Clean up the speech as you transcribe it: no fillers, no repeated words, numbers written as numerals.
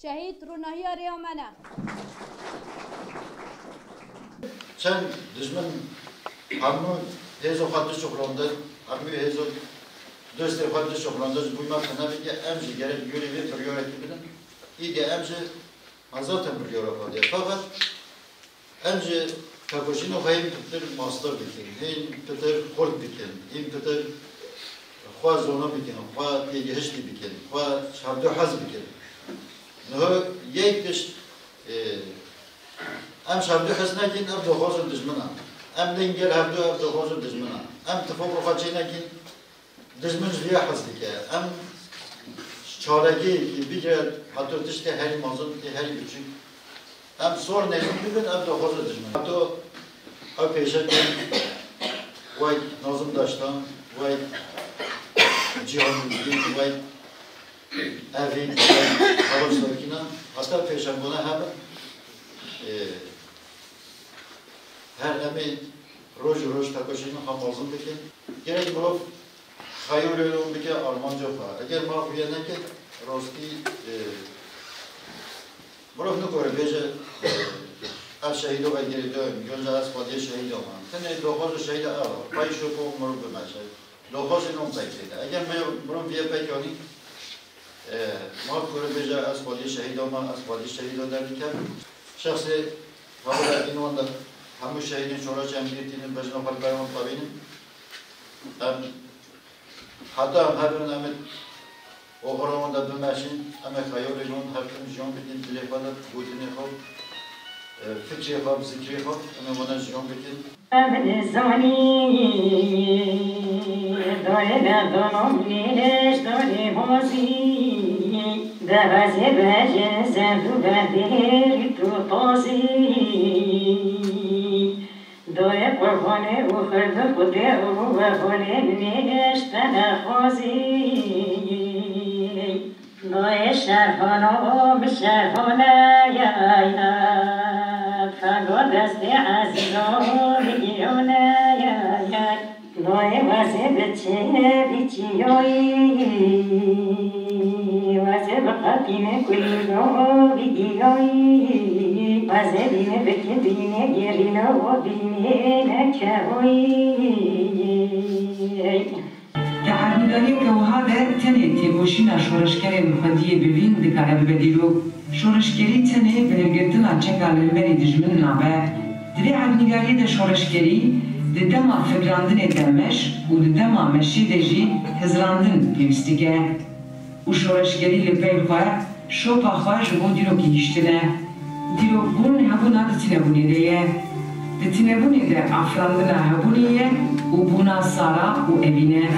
شهید روناهی ریامنه چند دشمن همو هزو خاطر شغلانده همو هزو دوست خاطر شغلانده بوی ما کنه بگه امجی گره یوری وی پریورتی بدن ایده امجی ازاتن پریورتی فقط امجی کاکوشینو خواهیم پتر ماستر بکن این پتر خورد بکن این پتر خواه زونا بکن خواه تیگهشتی بکن خواه شبدو حز بکن نه یک دشت ام شبدو حز نکن ام دو خوزن دجمنه ام لنگل هبدو ام دو خوزن دجمنه ام تفوق خواهی نکن دجمن جویا حز بکن ام چارگی بگرد حتی تشتی هری مازن که هری بچین ام سور نگم ببین ام دو خوزن دجمنه حتی ام پیشت وای نازم داشتن وای جیان میگیم وای اوید وای حواس دارکینا حتی پیشم بونه هم هر امی روز تکاشیم هم لازم بکن گرگ مروف خیال اون بکن آلمان جا خواه اگر ما خویه نکن راستی مروف نکاره بیجه از شهید و بگیری دویم گنجه از خواهی شهید آمان تنه دوخاز شهید آقا پای شکو مروف بمشه دوخاز نون پیکیده اگر مروف بیه پیکانی ما کاره بیجه از خواهی شهید آمان از خواهی شهید آدر بکن شخصی حالا این وانده همه شهیدین شورا جمعیتین بجنا پر پیمان طبینیم حتی هم هرون همه اوهرامون دا بمشین همه خیال نون هر کم جان بدین تلفن بودین خوب فکری خواب ذکری خواب همه مانا جان بکن من زانی داره ندانم نیش داره بازی دوازه بجه زدو بدهری تو تازی داره قربانه و خرد خوده و بخونه نیش تنخوازی داره شرفانه و شرفانه یا فقط دست عزیزان بگیرونه نوی واسه بچه بیچیایی واسه بخاطینه کلینا بگیایی واسه بینه بکه بینه گرینا و بینه نکهایی که عبیدانی که وهذا تنه تیگوشینا شورشکر مخدیه ببین دکاره ببدیلو شورشکری تنه بلگرتنا چکا للمری دجمن نابه دری عبنگاری ده شورشکری ده دما فکراندن دمش و ده دما مشی ده جی هزراندن پیوستیگه و شورشکری لپی خواه شوپا خواه جبو دیرو کهیشتنه دیرو بون هبونا ده تینبونی ده ده تینبونی ده افراندن هبونیه و بونا سارا و اوینه